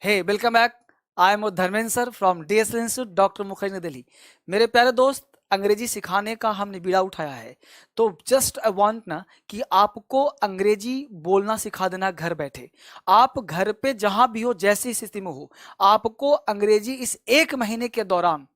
Hey welcome back. I am Dharmendra sir from DSL institute doctor Mukherjee Delhi. मेरे प्यारे दोस्त, अंग्रेजी सिखाने का हमने बीड़ा उठाया है, तो जस्ट आई वांट ना कि आपको अंग्रेजी बोलना सिखा देना घर बैठे। आप घर पे जहां भी हो, जैसी स्थिति में हो, आपको अंग्रेजी इस 1 महीने के दौरान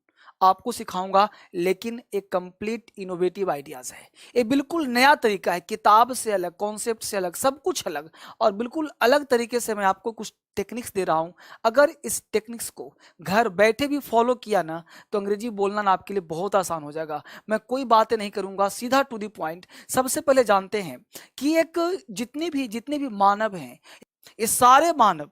आपको सिखाऊंगा। लेकिन एक कंप्लीट इनोवेटिव आइडियाज है, ये बिल्कुल नया तरीका है, किताब से अलग, कॉन्सेप्ट से अलग, सब कुछ अलग, और बिल्कुल अलग तरीके से मैं आपको कुछ टेक्निक्स दे रहा हूं। अगर इस टेक्निक्स को घर बैठे भी फॉलो किया ना, तो अंग्रेजी बोलना ना आपके लिए बहुत आसान हो जाएगा। मैं कोई बातें नहीं करूंगा, सीधा टू द पॉइंट। सबसे पहले जानते हैं कि एक जितने भी मानव हैं, ये सारे मानव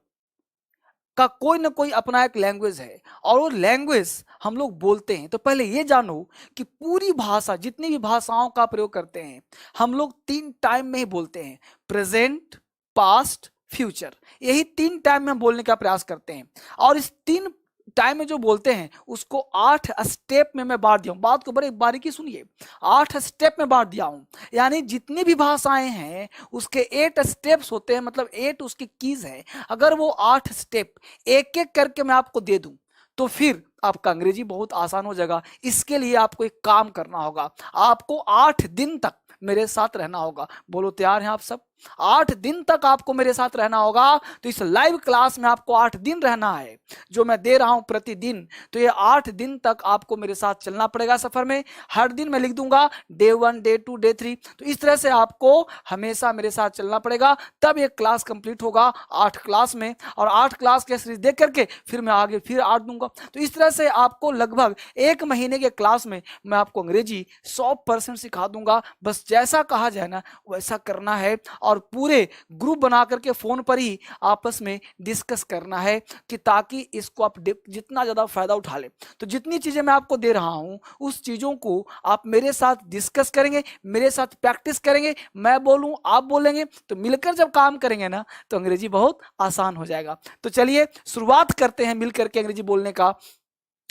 का कोई ना कोई अपना एक लैंग्वेज है, और वो लैंग्वेज हम लोग बोलते हैं। तो पहले ये जानो कि पूरी भाषा, जितनी भी भाषाओं का प्रयोग करते हैं, हम लोग 3 टाइम में ही बोलते हैं: प्रेजेंट, पास्ट, फ्यूचर। यही 3 टाइम में हम बोलने का प्रयास करते हैं। और इस 3 टाइम में जो बोलते हैं, उसको 8 स्टेप में मैं बांट दिया हूं। बात को बड़े बारीकी सुनिए, 8 स्टेप में बांट दिया हूं। यानी जितनी भी भाषाएं हैं, उसके 8 स्टेप्स होते हैं, मतलब 8 उसकी कीज है। अगर वो 8 स्टेप एक एक करके मैं आपको दे दूं, तो फिर आपका अंग्रेजी बहुत आसान हो जाएगा। इसके लिए आपको एक काम करना होगा, आपको 8 दिन तक मेरे साथ रहना होगा। बोलो, तैयार हैं आप सब? 8 दिन तक आपको मेरे साथ रहना होगा। तो इस लाइव क्लास में आपको 8 दिन रहना है, जो मैं दे रहा हूं प्रतिदिन। तो ये 8 दिन तक आपको मेरे साथ चलना पड़ेगा सफर में। हर दिन मैं लिख दूंगा डे 1, डे 2, डे 3। तो इस तरह से आपको हमेशा मेरे साथ चलना पड़ेगा, तब ये क्लास कंप्लीट होगा 8 क्लास में। और 8 क्लास के सीरीज देख करके फिर मैं आगे फिर 8 दूंगा। तो इस तरह से आपको लगभग 1 महीने के क्लास में मैं आपको अंग्रेजी 100% सिखा दूंगा। बस जैसा कहा जाए ना, वैसा करना है, और पूरे ग्रुप बना करके फोन पर ही आपस में डिस्कस करना है, कि ताकि इसको आप जितना ज्यादा फायदा उठा ले। तो जितनी चीजें मैं आपको दे रहा हूं, उस चीजों को आप मेरे साथ डिस्कस करेंगे, मेरे साथ प्रैक्टिस करेंगे। मैं बोलूं, आप बोलेंगे, तो मिलकर जब काम करेंगे ना, तो अंग्रेजी बहुत आसान हो जाएगा। तो चलिए शुरुआत करते हैं मिलकर के अंग्रेजी बोलने का,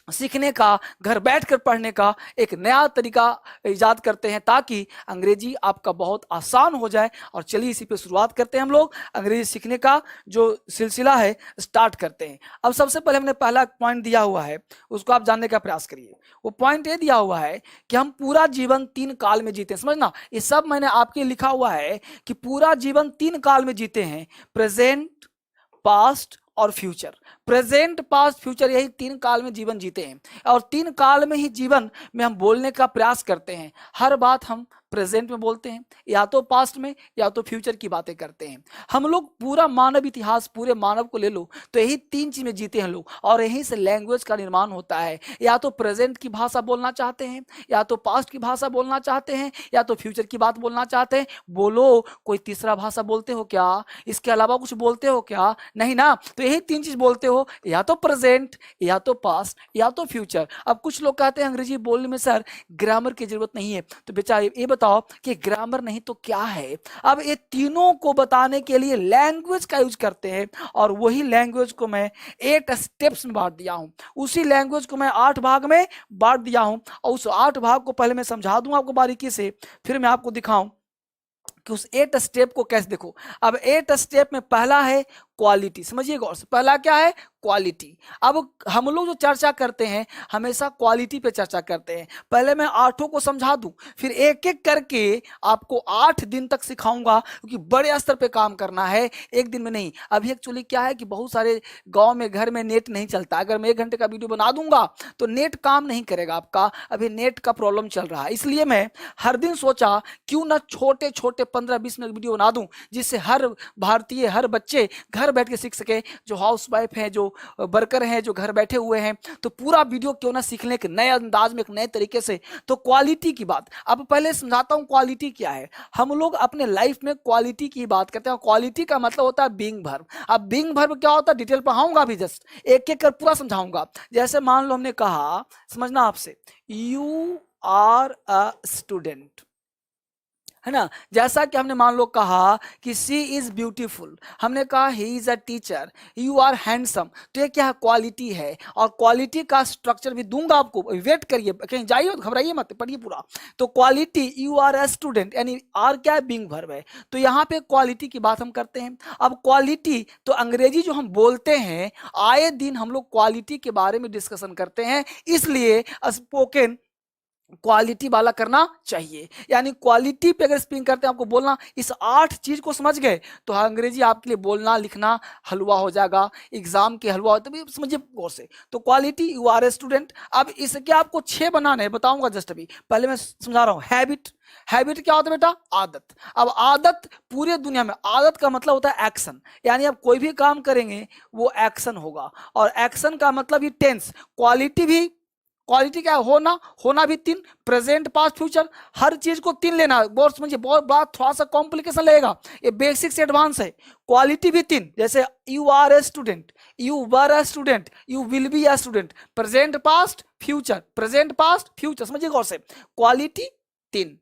सीखने का, घर बैठकर पढ़ने का एक नया तरीका इजाद करते हैं, ताकि अंग्रेजी आपका बहुत आसान हो जाए। और चलिए इसी पे शुरुआत करते हैं। हम लोग अंग्रेजी सीखने का जो सिलसिला है, स्टार्ट करते हैं। अब सबसे पहले हमने पहला पॉइंट दिया हुआ है, उसको आप जानने का प्रयास करिए। वो पॉइंट ये दिया हुआ है कि हम पूरा जीवन 3 काल में जीते हैं। समझना, ये सब मैंने आपके लिखा हुआ है कि पूरा जीवन 3 काल में जीते हैं: प्रेजेंट, पास्ट और फ्यूचर। प्रेजेंट, पास्ट, फ्यूचर, यही 3 काल में जीवन जीते हैं। और 3 काल में ही जीवन में हम बोलने का प्रयास करते हैं। हर बात हम प्रेजेंट में बोलते हैं, या तो पास्ट में, या तो फ्यूचर की बातें करते हैं। हम लोग पूरा मानव इतिहास, पूरे मानव को ले लो, तो यही 3 चीज में जीते हैं लोग, और यहीं से लैंग्वेज का निर्माण होता है। या तो प्रेजेंट की भाषा बोलना चाहते हैं, या तो पास्ट की भाषा बोलना चाहते हैं, या तो फ्यूचर की बात बोलना चाहते हैं। बोलो, कोई तीसरा भाषा बोलते हो क्या? इसके अलावा कुछ बोलते हो क्या? नहीं ना। तो यही 3 चीज बोलते हो, या तो प्रेजेंट, या तो पास्ट, या तो फ्यूचर। अब कुछ लोग कहते हैं अंग्रेजी बोलने में सर ग्रामर की जरूरत नहीं है। तो बेचारे ये बताओ कि ग्रामर नहीं तो क्या है? अब ये तीनों को बताने के लिए लैंग्वेज का यूज करते हैं, और वही लैंग्वेज को मैं 8 स्टेप्स में बांट दिया हूं। उसी लैंग्वेज को मैं 8 भाग में बांट दिया हूं, और उस 8 भाग को पहले मैं समझा दूं आपको बारीकी से, फिर मैं आपको दिखाऊं कि उस 8 स्टेप को कैसे। देखो, अब 8 स्टेप में पहला है क्वालिटी। समझिए गौर से, पहला क्या है? क्वालिटी। अब हम लोग जो चर्चा करते हैं, हमेशा क्वालिटी पे चर्चा करते हैं। पहले मैं 8 को समझा दूं, फिर एक एक करके आपको 8 दिन तक सिखाऊंगा, क्योंकि बड़े स्तर पे काम करना है, एक दिन में नहीं। अभी एक्चुअली क्या है कि बहुत सारे गांव में, घर में नेट नहीं चलता। अगर मैं 1 घंटे का वीडियो बना दूंगा, तो नेट काम नहीं करेगा आपका। अभी नेट का प्रॉब्लम चल रहा है, इसलिए मैं हर दिन सोचा क्यों ना छोटे छोटे 15-20 मिनट वीडियो बना दूं, जिससे हर भारतीय, हर बच्चे घर बैठ के सीख सके। जो हाउस वाइफ हैं, जो वर्कर हैं, जो घर बैठे हुए हैं, तो पूरा वीडियो क्यों ना सीख लें, एक नए अंदाज में, एक नए तरीके से। तो क्वालिटी की बात अब पहले समझाता हूं, क्वालिटी क्या है। हम लोग अपने लाइफ में क्वालिटी की बात करते हैं। क्वालिटी का मतलब होता है बीइंग वर्ब। अब बीइंग वर्ब क्या होता है, डिटेल पढ़ाऊंगा अभी, जस्ट एक एक कर पूरा समझाऊंगा। जैसे मान लो हमने कहा, समझना आपसे, यू आर अ स्टूडेंट। है ना। जैसा कि हमने मान लो कहा कि सी इज ब्यूटीफुल, हमने कहा he is a teacher, you are handsome, तो ये क्या क्वालिटी है, और क्वालिटी का स्ट्रक्चर भी दूंगा आपको, वेट करिए, कहीं जाइए घबराइए मत, पढ़िए पूरा। तो quality, you are a student, यानी आर क्या है, बीइंग वर्ब है, तो यहाँ पे क्वालिटी की बात हम करते हैं। अब क्वालिटी तो अंग्रेजी जो हम बोलते हैं, आए दिन हम लोग क्वालिटी के बारे में डिस्कशन करते हैं, इसलिए स्पोकन क्वालिटी वाला करना चाहिए। यानी क्वालिटी पे अगर स्पीकिंग करते हैं, आपको बोलना, इस 8 चीज को समझ गए तो अंग्रेजी आपके लिए बोलना लिखना हलवा हो जाएगा, एग्जाम के हलवा, तो समझिए गौर से। तो quality, you are a student. अब इसके आपको 6 बनाने हैं, बताऊंगा जस्ट अभी, पहले मैं समझा रहा हूं। हैबिट, हैबिट क्या होता है बेटा, आदत। अब आदत पूरे दुनिया में, आदत का मतलब होता है एक्शन, यानी आप कोई भी काम करेंगे वो एक्शन होगा, और एक्शन का मतलब ही टेंस। क्वालिटी भी, क्वालिटी क्या है, होना, होना भी 3, प्रेजेंट पास्ट फ्यूचर, हर चीज को 3 लेना, बहुत समझिए, बहुत बात थोड़ा सा कॉम्प्लिकेशन लगेगा, ये बेसिक से एडवांस है। क्वालिटी भी 3, जैसे you are a student, you were a student, you will be a student, present past future, present past future, समझिए गौर से। क्वालिटी 3,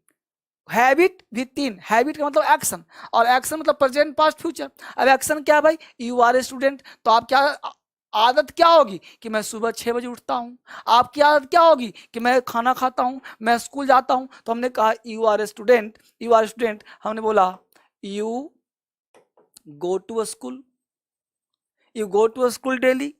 हैबिट भी 3, हैबिट का मतलब एक्शन, और एक्शन मतलब प्रेजेंट पास्ट फ्यूचर। अब एक्शन क्या है भाई, यू आर ए स्टूडेंट, तो आप क्या, आदत क्या होगी कि मैं सुबह 6 बजे उठता हूं। आपकी आदत क्या होगी कि मैं खाना खाता हूं, मैं स्कूल जाता हूं। तो हमने कहा you are a student, you are student, हमने बोला you go to school, you go to school daily,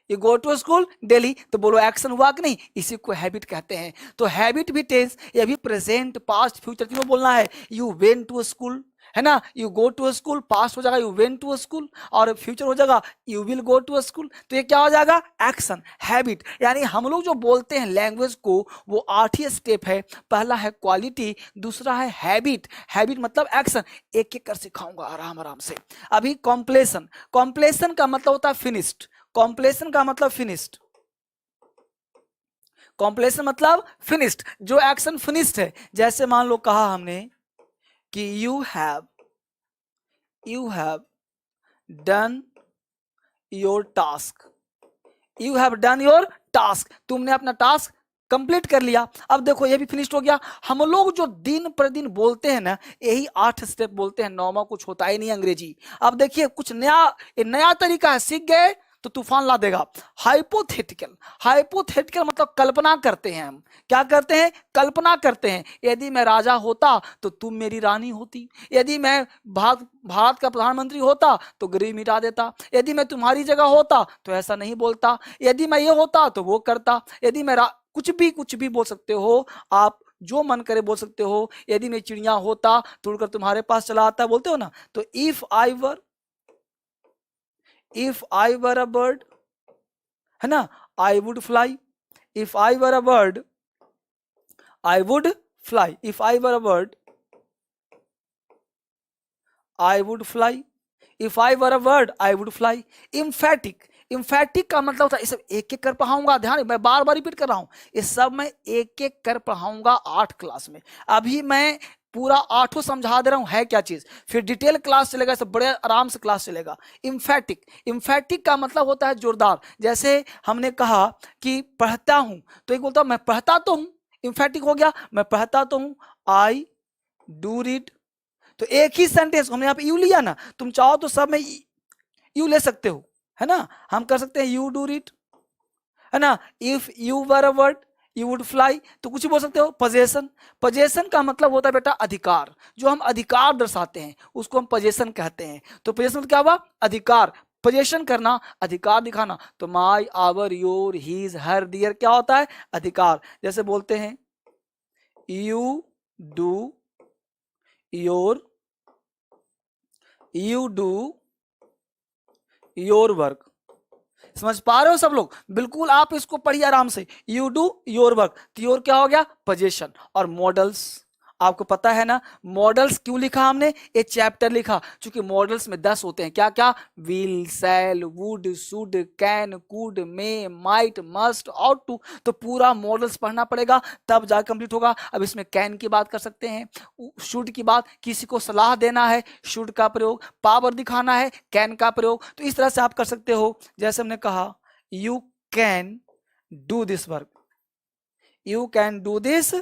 you go to school daily, तो बोलो एक्शन हुआ कि नहीं, इसी को हैबिट कहते हैं। तो हैबिट भी टेंस, ये भी प्रेजेंट पास्ट फ्यूचर तीनों बोलना है। यू वेंट टू स्कूल, है ना, you go to school, past हो जाएगा यू वेंट टू स्कूल, और फ्यूचर हो जाएगा you will go to school, तो ये क्या हो जाएगा, एक्शन, हैबिट। यानी हम लोग जो बोलते हैं लैंग्वेज को, वो 8 ही स्टेप है। पहला है क्वालिटी, दूसरा है हैबिट, हैबिट मतलब एक्शन, एक एक कर सिखाऊंगा आराम आराम से। अभी कॉम्प्लेशन, कॉम्प्लेशन का मतलब होता है फिनिश्ड, कॉम्प्लेशन का मतलब फिनिश्ड, कॉम्प्लेशन मतलब फिनिश्ड, जो एक्शन फिनिश्ड है। जैसे मान लो कहा हमने कि you have done your task, you have done your task, तुमने अपना टास्क कंप्लीट कर लिया। अब देखो ये भी फिनिश्ड हो गया। हम लोग जो दिन प्रतिदिन बोलते हैं ना, यही 8 स्टेप बोलते हैं, 9वां कुछ होता ही नहीं अंग्रेजी। अब देखिए कुछ नया तरीका है, सीख गए तो तूफान ला देगा। हाइपोथेटिकल, हाइपोथेटिकल मतलब कल्पना करते हैं हम, क्या करते हैं, कल्पना करते हैं। यदि मैं राजा होता तो तुम मेरी रानी होती, यदि मैं भारत का प्रधानमंत्री होता तो गरीब मिटा देता, यदि मैं तुम्हारी जगह होता तो ऐसा नहीं बोलता, यदि मैं ये होता तो वो करता, यदि मैं कुछ भी बोल सकते हो आप, जो मन करे बोल सकते हो। यदि मैं चिड़िया होता तो उड़कर तुम्हारे पास चला आता, बोलते हो ना। तो if I were a bird, है ना, I would fly, if I were a bird I would fly, if I were a bird I would fly, if I were a bird I would fly. Emphatic, emphatic का मतलब होता है, ये सब एक एक कर पढ़ाऊंगा, ध्यान, मैं बार बार रिपीट कर रहा हूं, ये सब मैं एक एक कर पढ़ाऊंगा 8 क्लास में। अभी मैं पूरा 8 समझा दे रहा हूं है क्या चीज, फिर डिटेल क्लास चलेगा, सब बड़े आराम से क्लास चलेगा। इम्फेटिक, इम्फेटिक का मतलब होता है जोरदार। जैसे हमने कहा कि पढ़ता हूं, तो एक बोलता मैं पढ़ता तो हूं, इम्फेटिक हो गया, मैं पढ़ता तो हूं, आई डू रीड। तो एक ही सेंटेंस हमने यहाँ पे यू लिया ना, तुम चाहो तो सब में यू ले सकते हो, है ना, हम कर सकते हैं यू डू रीड, है ना। If you were a word you would fly, तो कुछ भी बोल सकते हो। पोजेशन, पोजेशन का मतलब होता है बेटा अधिकार, जो हम अधिकार दर्शाते हैं उसको हम पोजेशन कहते हैं। तो पोजेशन क्या हुआ, अधिकार, पोजेशन करना, अधिकार दिखाना। तो माई आवर योर हीज हर दियर क्या होता है, अधिकार। जैसे बोलते हैं you do your, you do your work, समझ पा रहे हो सब लोग, बिल्कुल आप इसको पढ़िए आराम से। यू डू योर वर्क, तो योर क्या हो गया, पोजीशन। और मॉडल्स, आपको पता है ना मॉडल्स क्यों लिखा हमने, ये चैप्टर लिखा, क्योंकि मॉडल्स में 10 होते हैं, क्या क्या, will, shall, would, should, can, could, may, might, must और टू। तो पूरा मॉडल्स पढ़ना पड़ेगा तब जा कंप्लीट होगा। अब इसमें कैन की बात कर सकते हैं, शुड की बात, किसी को सलाह देना है शुड का प्रयोग, पावर दिखाना है कैन का प्रयोग। तो इस तरह से आप कर सकते हो। जैसे हमने कहा you can do this work, you can do this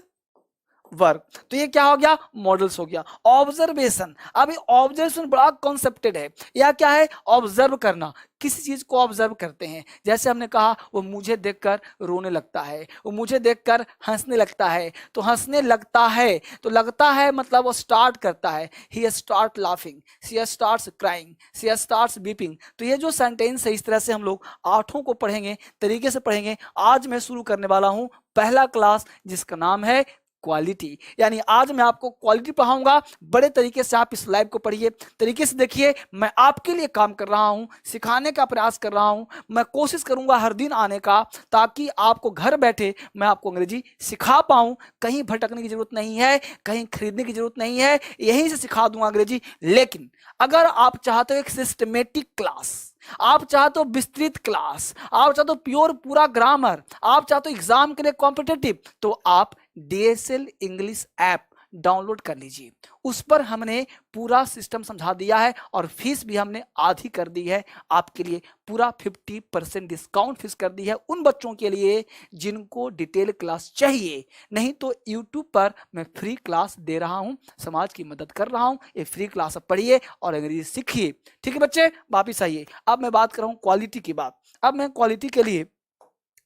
work. तो ये क्या हो गया, मॉडल्स हो गया। ऑब्जर्वेशन, अब ये ऑब्जर्वेशन बड़ा कॉन्सेप्टेड है। या क्या है, ऑब्जर्व करना, किसी चीज को ऑब्जर्व करते हैं। जैसे हमने कहा वो मुझे देखकर रोने लगता है, वो मुझे देखकर हंसने लगता है। तो हंसने लगता है, तो लगता है मतलब वो स्टार्ट करता है, he start laughing, she starts crying, she starts weeping. तो ये जो सेंटेंस है इस तरह से हम लोग आठों को पढ़ेंगे, तरीके से पढ़ेंगे। आज मैं शुरू करने वाला हूं पहला क्लास जिसका नाम है क्वालिटी। यानी आज मैं आपको क्वालिटी पढ़ाऊंगा। बड़े तरीके से आप इस लाइव को पढ़िए, तरीके से देखिए। मैं आपके लिए काम कर रहा हूं, सिखाने का प्रयास कर रहा हूं। मैं कोशिश करूंगा हर दिन आने का, ताकि आपको घर बैठे मैं आपको अंग्रेजी सिखा पाऊं। कहीं भटकने की जरूरत नहीं है, कहीं खरीदने की जरूरत नहीं है, यहीं से सिखा दूंगा अंग्रेजी। लेकिन अगर आप चाहते हो एक सिस्टमेटिक क्लास, आप चाहते हो विस्तृत क्लास, आप चाहते हो प्योर पूरा ग्रामर, आप चाहते हो एग्जाम के लिए कॉम्पिटेटिव, तो आप डीएसएल इंग्लिश ऐप डाउनलोड कर लीजिए। उस पर हमने पूरा सिस्टम समझा दिया है और फीस भी हमने आधी कर दी है आपके लिए। पूरा 50% डिस्काउंट फीस कर दी है उन बच्चों के लिए जिनको डिटेल क्लास चाहिए। नहीं तो यूट्यूब पर मैं फ्री क्लास दे रहा हूं, समाज की मदद कर रहा हूं। ये फ्री क्लास पढ़िए और अंग्रेजी सीखिए। ठीक है बच्चे, वापिस आइए। अब मैं बात कर रहा हूं क्वालिटी की बात। अब मैं क्वालिटी के लिए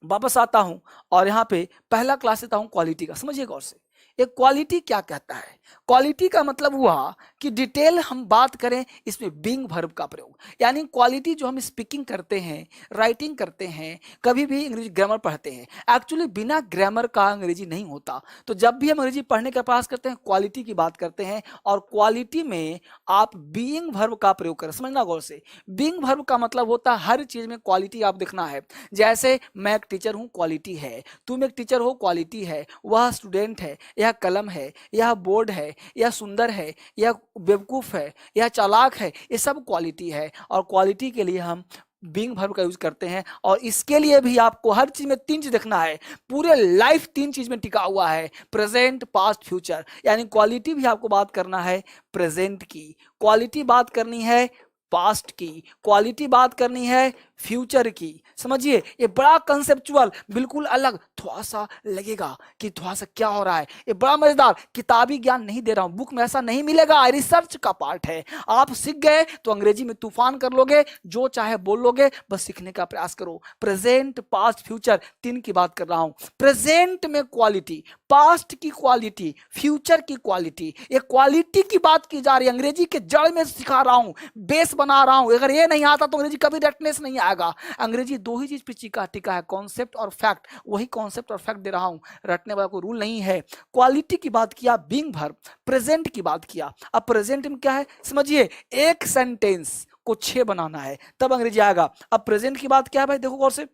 वापस आता हूं और यहाँ पे पहला क्लास लेता हूं क्वालिटी का। समझिए गौर से, ये क्वालिटी क्या कहता है। क्वालिटी का मतलब हुआ कि डिटेल हम बात करें इसमें बीइंग वर्ब का प्रयोग। यानी क्वालिटी जो हम स्पीकिंग करते हैं, राइटिंग करते हैं, कभी भी अंग्रेजी ग्रामर पढ़ते हैं, एक्चुअली बिना ग्रामर का अंग्रेजी नहीं होता। तो जब भी हम अंग्रेजी पढ़ने का प्रयास करते हैं क्वालिटी की बात करते हैं, और क्वालिटी में आप बीइंग वर्ब का प्रयोग करें। समझना गौर से, बीइंग वर्ब का मतलब होता है हर चीज में क्वालिटी आप देखना है। जैसे मैं एक टीचर हूं, क्वालिटी है। तुम एक टीचर हो, क्वालिटी है। वह स्टूडेंट है, यह कलम है, यह बोर्ड है, यह सुंदर है, यह बेवकूफ है, यह चालाक है, ये सब क्वालिटी है। और क्वालिटी के लिए हम बीइंग वर्ब का यूज करते हैं। और इसके लिए भी आपको हर चीज में तीन चीज देखना है। पूरे लाइफ तीन चीज में टिका हुआ है, प्रेजेंट, पास्ट, फ्यूचर। यानी क्वालिटी भी आपको बात करना है प्रेजेंट की, क्वालिटी बात करनी है पास्ट की, क्वालिटी बात करनी है फ्यूचर की। समझिए, ये बड़ा कंसेप्चुअल, बिल्कुल अलग। थोड़ा सा लगेगा कि थोड़ा सा क्या हो रहा है, ये बड़ा मजेदार। किताबी ज्ञान नहीं दे रहा हूं, बुक में ऐसा नहीं मिलेगा, रिसर्च का पार्ट है। आप सीख गए तो अंग्रेजी में तूफान कर लोगे, जो चाहे बोल लोगे। बस सीखने का प्रयास करो। प्रेजेंट, पास्ट, फ्यूचर, तीन की बात कर रहा हूं। प्रेजेंट में क्वालिटी, पास्ट की क्वालिटी, फ्यूचर की क्वालिटी। ये क्वालिटी की बात की जा रही है, अंग्रेजी के जड़ में सिखा रहा हूं, बेस बना रहा हूं। अगर ये नहीं आता तो अंग्रेजी कभी रटनेस नहीं आएगा। अंग्रेजी दो ही चीज पे टिका है, कॉन्सेप्ट और फैक्ट। वही कॉन्सेप्ट और फैक्ट दे रहा हूं, रटने वाला कोई रूल नहीं है। क्वालिटी की बात किया, बीइंग वर्ब। प्रेजेंट की बात किया, अब प्रेजेंट में क्या है समझिए। एक सेंटेंस को 6 बनाना है तब अंग्रेजी आएगा। अब प्रेजेंट की बात क्या है भाई, देखो गौर से।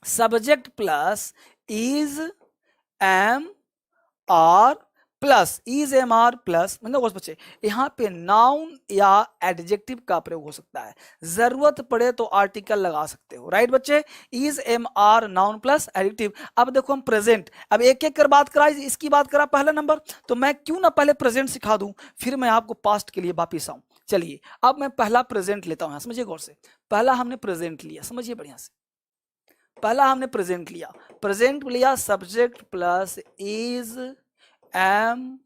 Subject plus is, am, are plus, is, am, are plus, मतलब बच्चे यहाँ पे नाउन या एडजेक्टिव का प्रयोग हो सकता है। जरूरत पड़े तो आर्टिकल लगा सकते हो, राइट बच्चे। Is, am, are, noun plus adjective. अब देखो हम प्रेजेंट, अब एक एक कर बात करा, इसकी बात करा पहला नंबर, तो मैं क्यों ना पहले प्रेजेंट सिखा दूं, फिर मैं आपको पास्ट के लिए वापिस आऊं। चलिए अब मैं पहला प्रेजेंट लेता हूं, समझिए गौर से। पहला हमने प्रेजेंट लिया, समझिए बढ़िया से। पहला हमने प्रेजेंट लिया, प्रेजेंट लिया subject plus is, am,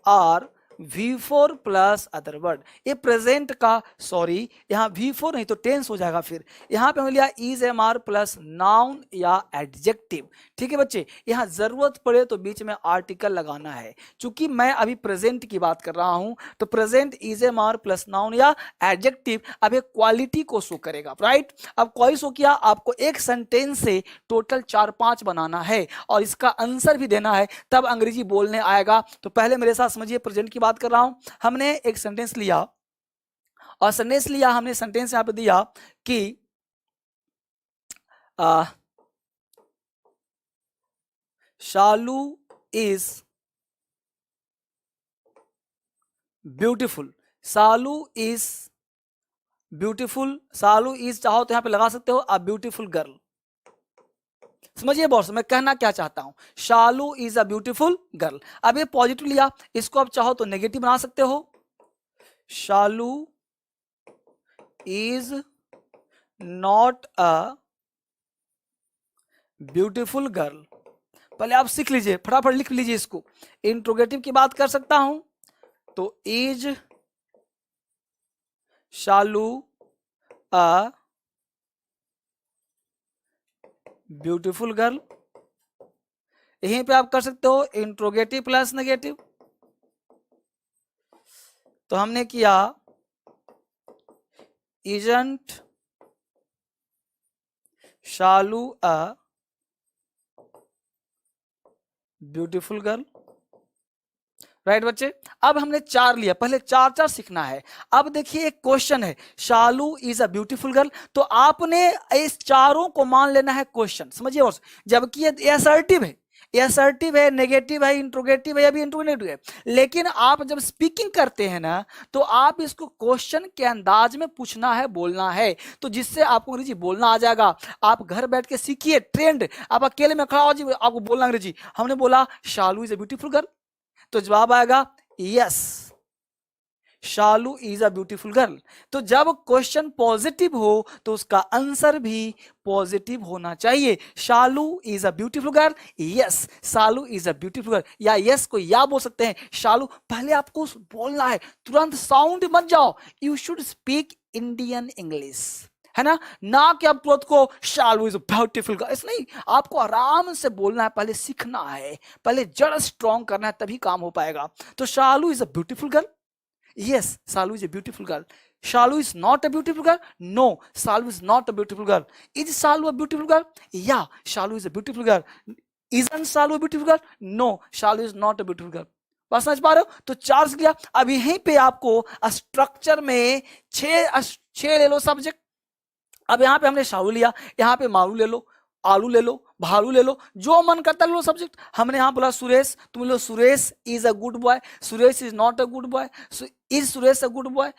are, V4 plus other word. ये प्रेजेंट का, सॉरी यहाँ V4 नहीं तो टेंस हो जाएगा। फिर यहाँ पे हमने लिया is, am, are plus noun या एडजेक्टिव। ठीक है बच्चे, यहाँ जरूरत पड़े तो बीच में आर्टिकल लगाना है। चूंकि मैं अभी प्रेजेंट की बात कर रहा हूं तो present is, am, are plus noun या एडजेक्टिव अब एक क्वालिटी को शो करेगा, राइट। अब क्वालिटी शो किया, आपको एक सेंटेंस से टोटल 4-5 बनाना है और इसका आंसर भी देना है, तब अंग्रेजी बोलने आएगा। तो पहले मेरे साथ समझिए, प्रेजेंट की बात कर रहा हूं। हमने एक सेंटेंस लिया और सेंटेंस लिया, हमने सेंटेंस यहां पे दिया कि Shalu is beautiful. Shalu is beautiful, Shalu is चाहो तो यहां पे लगा सकते हो अ ब्यूटीफुल गर्ल। समझिए बॉस, मैं कहना क्या चाहता हूं, Shalu is a beautiful girl. अब ये पॉजिटिव लिया, इसको आप चाहो तो नेगेटिव बना सकते हो। Shalu is not a beautiful girl, पहले आप सीख लीजिए, फटाफट लिख लीजिए इसको। इंट्रोगेटिव की बात कर सकता हूं तो is Shalu a beautiful girl. यहीं पे आप कर सकते हो इंट्रोगेटिव प्लस नेगेटिव। तो हमने किया isn't Shalu a beautiful girl. Right बच्चे, अब हमने चार लिया, पहले चार चार सीखना है। अब देखिए एक क्वेश्चन है, शालू इज अ ब्यूटीफुल गर्ल, तो आपने इस चारों को मान लेना है क्वेश्चन, समझिए। और जबकि ये असर्टिव है, ये असर्टिव है, नेगेटिव है, इंट्रोगेटिव है, या भी इंट्रोगेटिव है, लेकिन आप जब स्पीकिंग करते हैं ना तो आप इसको क्वेश्चन के अंदाज में पूछना है, बोलना है, तो जिससे आपको अंग्रेजी बोलना आ जाएगा। आप घर बैठ के सीखिए ट्रेंड, आप अकेले में खड़ा हो जी आपको बोलना अंग्रेजी। हमने बोला शालू इज अ ब्यूटीफुल गर्ल, तो जवाब आएगा yes, Shalu is a beautiful girl. तो जब क्वेश्चन पॉजिटिव हो तो उसका आंसर भी पॉजिटिव होना चाहिए। Shalu is a beautiful girl, yes Shalu is a beautiful girl, या यस को या बोल सकते हैं शालू। पहले आपको बोलना है, तुरंत साउंड मत जाओ, you should speak Indian English, है ना कि आप तुरंत को शालू इज ब्यूटीफुल गर्ल, ऐसा नहीं, आपको आराम से बोलना है, पहले सीखना है, पहले जड़ स्ट्रॉन्ग करना है, तभी काम हो पाएगा। तो Shalu is a beautiful girl, yes Shalu is a beautiful girl. Shalu is not a beautiful girl, no Shalu is not a beautiful girl. Is Shalu a beautiful girl? Yeah, Shalu is a beautiful girl. Isn't Shalu a beautiful girl? No, Shalu is not a beautiful girl. बात समझ पा रहे हो? तो चार से लिया। अब यहीं पे आपको स्ट्रक्चर में छह ले लो सब्जेक्ट। अब यहाँ पे हमने शालू लिया, यहाँ पे मारू ले लो, आलू ले लो, भालू ले लो, जो मन करता लो सब्जेक्ट। हमने यहाँ बोला सुरेश, तुम लो Suresh is a good boy, Suresh is not a good boy, is Suresh a good boy,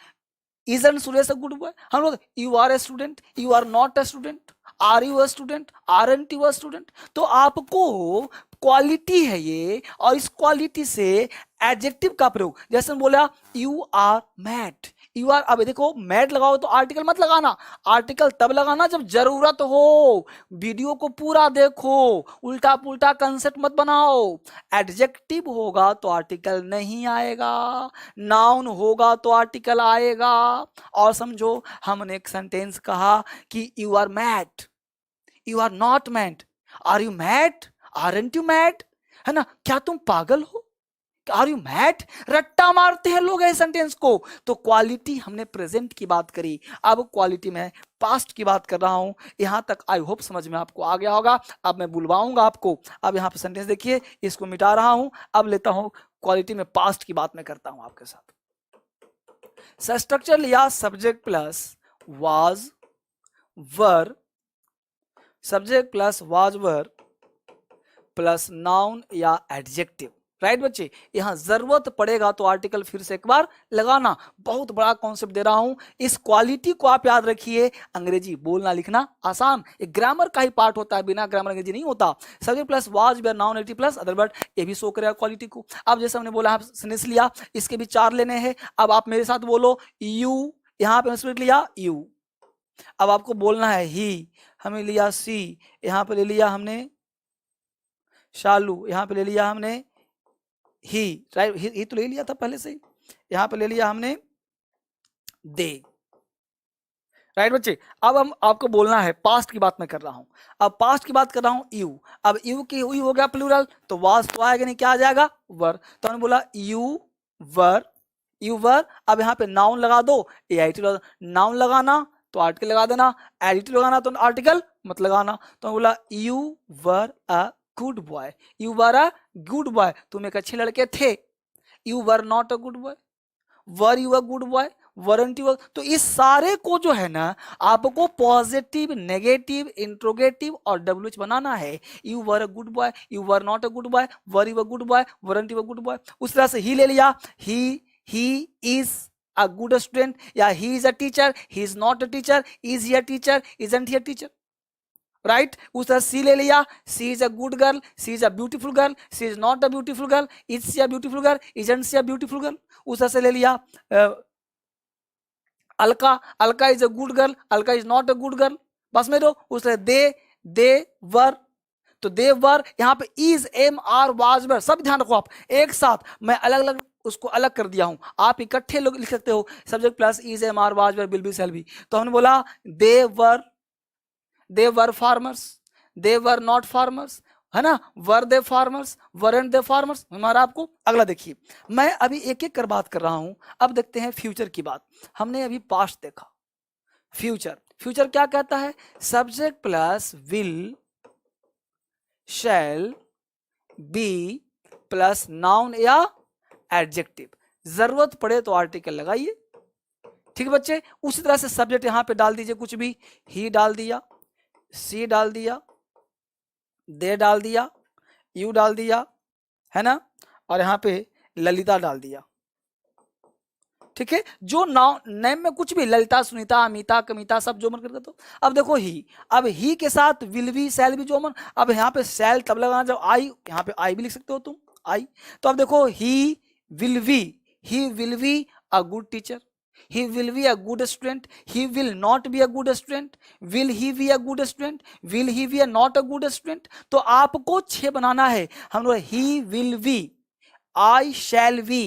isn't Suresh a good boy. हम लोग you are a student, you are not a student, are you a student, aren't you a student. तो आपको quality है ये, और इस quality से adjective का प्रयोग, जैसे हम बोला you are mad, you are, अब देखो मैड लगाओ तो आर्टिकल मत लगाना, आर्टिकल तब लगाना जब जरूरत हो। वीडियो को पूरा देखो, उल्टा पुल्टा कंसेप्ट मत बनाओ। एडजेक्टिव होगा तो आर्टिकल नहीं आएगा, नाउन होगा तो आर्टिकल आएगा। और समझो, हमने एक सेंटेंस कहा कि you are mad, you are not mad, are you mad, aren't you mad, है ना, क्या तुम पागल हो, आर यू मैड, रट्टा मारते हैं लोग इस सेंटेंस को। तो क्वालिटी हमने प्रेजेंट की बात करी, अब क्वालिटी में पास्ट की बात कर रहा हूं। यहां तक आई होप समझ में आपको आ गया होगा। अब मैं बुलवाऊंगा आपको, अब यहां पे सेंटेंस देखिए, इसको मिटा रहा हूं, अब लेता हूं क्वालिटी में पास्ट की बात मैं करता हूं आपके साथ। स्ट्रक्चर लिया subject plus was were, subject plus was were plus noun या एडजेक्टिव। राइट बच्चे, यहां जरूरत पड़ेगा तो आर्टिकल फिर से एक बार लगाना। बहुत बड़ा कॉन्सेप्ट दे रहा हूं, इस क्वालिटी को आप याद रखिए। अंग्रेजी बोलना लिखना आसान, एक ग्रामर का ही पार्ट होता है, बिना ग्रामर अंग्रेजी नहीं होता। Subject plus was were noun adjective plus other word, ये भी शो करेगा क्वालिटी को। अब जैसे हमने बोला सेंटेंस लिया, इसके भी चार लेने हैं। अब आप मेरे साथ बोलो यू, यहां पे लिया यू, अब आपको बोलना है ही, हमें लिया सी, यहां पे ले लिया हमने शालू, यहां पे ले लिया हमने ही, राइट, ही तो ले लिया था पहले से ही, यहां पे ले लिया हमने दे। राइट बच्चे, अब हम आपको बोलना है, पास्ट की बात मैं कर रहा हूं, अब पास्ट की बात कर रहा हूं यू। अब यू की यू हो गया प्लूरल, तो वाज तो आएगा नहीं, क्या आ जाएगा वर। तो हमने बोला यू वर, यू वर। अब यहाँ पे नाउन लगा दो, एआईटी, नाउन लगाना तो आर्टिकल लगा देना, एडिटिव लगाना तो आर्टिकल मत लगाना। तो बोला you were a good boy, you were a good boy, तुम एक अच्छे लड़के थे। You were not a good boy, were you a good boy, weren't you. तो इस सारे को जो है ना, आपको पॉजिटिव, नेगेटिव, इंट्रोगेटिव और डब्ल्यूएच बनाना है। You were a good boy, you were not a good boy, were you a good boy, weren't you a good boy. उस तरह से ही ले लिया, he is a good student, या he is a teacher, he is not a teacher, is he a teacher, isn't he a teacher, right. उस तरह she ले लिया, she is a good girl, she is a beautiful girl, she is not a beautiful girl, is she a beautiful girl, isn't she a beautiful girl. उस तरह से ले लिया Alka, Alka is a good girl, Alka is not a good girl, बस में दो। उस तरह दे वर, तो दे वर, यहाँ पे इज, एम, आर, वाज, वर, सब ध्यान रखो आप एक साथ, मैं अलग अलग उसको अलग कर दिया हूं, आप इकट्ठे लोग लिख सकते हो, subject plus is, am, are, was, were, will be, shall be. तो हमने बोला they were farmers, they were not farmers, है ना, were they farmers, weren't they farmers, हमारा आपको अगला देखिए, मैं अभी एक एक कर बात कर रहा हूं, अब देखते हैं फ्यूचर की बात। हमने अभी पास्ट देखा, फ्यूचर, फ्यूचर क्या कहता है, subject plus will, shall, be plus noun या एडजेक्टिव, जरूरत पड़े तो आर्टिकल लगाइए, ठीक है बच्चे। उसी तरह से सब्जेक्ट यहां पे डाल दीजिए, कुछ भी, ही डाल दिया, सी डाल दिया, दे डाल दिया, यू डाल दिया, है ना, और यहां पे ललिता डाल दिया, ठीक है। जो नाउन नेम में कुछ भी, ललिता, सुनीता, अमिता, कमिता, सब जो मन करते तो। अब देखो ही, अब ही के साथ विल भी, शैल भी, जो मन, अब यहाँ पे शैल तब लगाना जब आई, यहाँ पे आई भी लिख सकते हो तुम, आई। तो अब देखो he will be a good teacher, he will be a good student, he will not be a good student, will he be a good student, will he be a not a good student। तो आपको 6 बनाना है, हम लोग he will be, I shall be,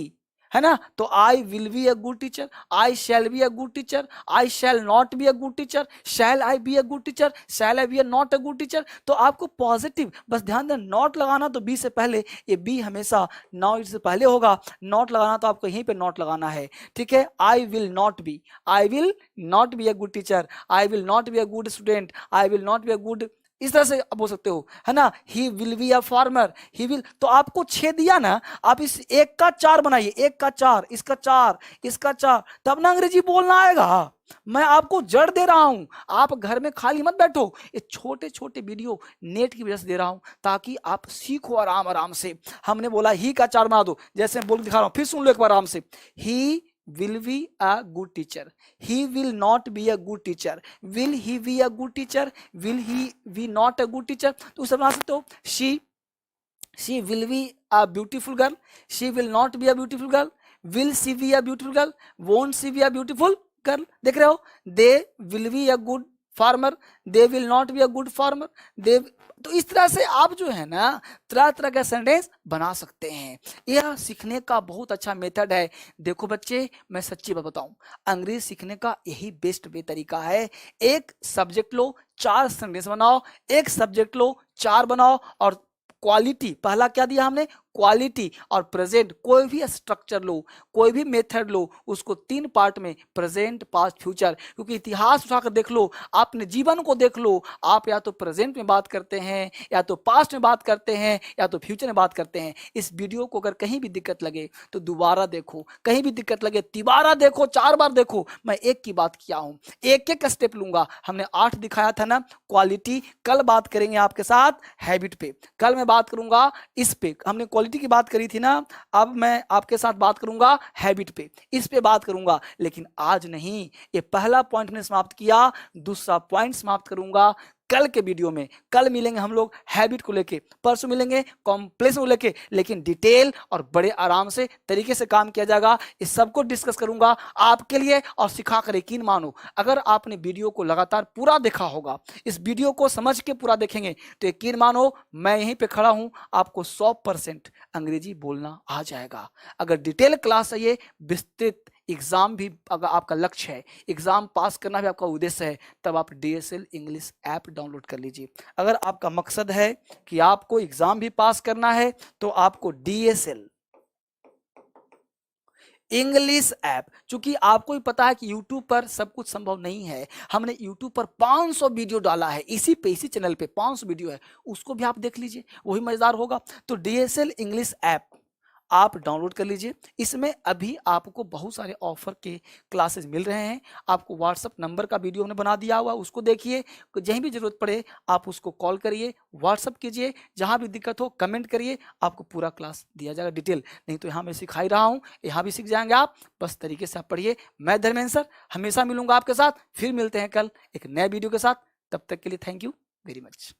है ना, तो I will be a good teacher, I shall be a good teacher, I shall not be a good teacher, shall I be a good teacher, shall I be a not a good teacher. तो आपको positive बस ध्यान दें, not लगाना तो B से पहले, ये बी हमेशा नॉट से पहले होगा, नॉट लगाना तो आपको यहीं पे नॉट लगाना है, ठीक है। I will not be, I will not be a good teacher, I will not be a good student, I will not be a good, इस तरह से बोल सकते हो, है ना। He will be a farmer, he will, तो आपको 6 दिया ना, आप इस एक का 4 बनाइए, एक का 4, इसका 4, इसका 4, तब ना अंग्रेजी बोलना आएगा। मैं आपको जड़ दे रहा हूं, आप घर में खाली मत बैठो, ये छोटे छोटे वीडियो नेट की वजह से दे रहा हूं ताकि आप सीखो आराम आराम से। हमने बोला ही का 4 बना दो, जैसे बोल दिखा रहा हूं, फिर सुन लो एक बार आराम से। ही will be a good teacher, he will not be a good teacher, will he be a good teacher, will he be not a good teacher। तो उसे बना सकते हो, she will be a beautiful girl, she will not be a beautiful girl, will she be a beautiful girl, won't she be a beautiful girl। देख रहे हो, they will be a good farmer, they will not be a good farmer, they, तो इस तरह से आप जो है ना तरह तरह का सेंटेंस बना सकते हैं, यह सीखने का बहुत अच्छा मेथड है। देखो बच्चे, मैं सच्ची बात बताऊं, अंग्रेजी सीखने का यही बेस्ट वे तरीका है। एक सब्जेक्ट लो, 4 सेंटेंस बनाओ, एक सब्जेक्ट लो, 4 बनाओ, और क्वालिटी, पहला क्या दिया हमने, क्वालिटी, और प्रेजेंट, कोई भी स्ट्रक्चर लो, कोई भी मेथड लो, उसको 3 पार्ट में, प्रेजेंट, पास्ट, फ्यूचर, क्योंकि इतिहास उठाकर देख लो, आपने जीवन को देख लो, आप या तो प्रेजेंट में बात करते हैं, या तो पास्ट में बात करते हैं, या तो फ्यूचर में बात करते हैं। इस वीडियो को अगर कहीं भी दिक्कत लगे तो दोबारा देखो, कहीं भी दिक्कत लगे तिबारा देखो, 4 बार देखो, मैं एक की बात किया हूं, एक एक स्टेप लूंगा। हमने 8 दिखाया था ना, क्वालिटी, कल बात करेंगे आपके साथ हैबिट पे, कल मैं बात करूंगा इस पे, हमने क्वालिटी की बात करी थी ना, अब मैं आपके साथ बात करूंगा हैबिट पे, इस पे बात करूंगा, लेकिन आज नहीं। ये पहला पॉइंट ने समाप्त किया, दूसरा पॉइंट समाप्त करूंगा कल के वीडियो में। कल मिलेंगे हम लोग हैबिट को लेके, परसों मिलेंगे कॉम्प्लेक्स को लेके, लेकिन डिटेल और बड़े आराम से तरीके से काम किया जाएगा। इस सबको डिस्कस करूंगा आपके लिए और सिखाकर, यकीन मानो अगर आपने वीडियो को लगातार पूरा देखा होगा, इस वीडियो को समझ के पूरा देखेंगे, तो यकीन मानो मैं यहीं पे खड़ा हूं, आपको 100% अंग्रेजी बोलना आ जाएगा। अगर डिटेल क्लास चाहिए, विस्तृत एग्जाम भी अगर आपका लक्ष्य है, एग्जाम पास करना भी आपका उद्देश्य है, तब आप DSL इंग्लिश ऐप डाउनलोड कर लीजिए। अगर आपका मकसद है कि आपको एग्जाम भी पास करना है, तो आपको DSL इंग्लिश ऐप, चूंकि आपको ही पता है कि YouTube पर सब कुछ संभव नहीं है, हमने YouTube पर 500 वीडियो डाला है, इसी पे, इसी चैनल पे 500 वीडियो है, उसको भी आप देख लीजिए, वही मजेदार होगा। तो DSL इंग्लिश ऐप आप डाउनलोड कर लीजिए। इसमें अभी आपको बहुत सारे ऑफर के क्लासेस मिल रहे हैं, आपको व्हाट्सअप नंबर का वीडियो हमने बना दिया हुआ, उसको देखिए, जहीं भी जरूरत पड़े आप उसको कॉल करिए, व्हाट्सअप कीजिए, जहां भी दिक्कत हो कमेंट करिए, आपको पूरा क्लास दिया जाएगा डिटेल। नहीं तो यहाँ मैं सिखा ही रहा हूँ, यहाँ भी सीख जाएंगे आप, बस तरीके से आप पढ़िए। मैं धर्मेंद्र सर हमेशा मिलूंगा आपके साथ, फिर मिलते हैं कल एक नए वीडियो के साथ, तब तक के लिए थैंक यू वेरी मच।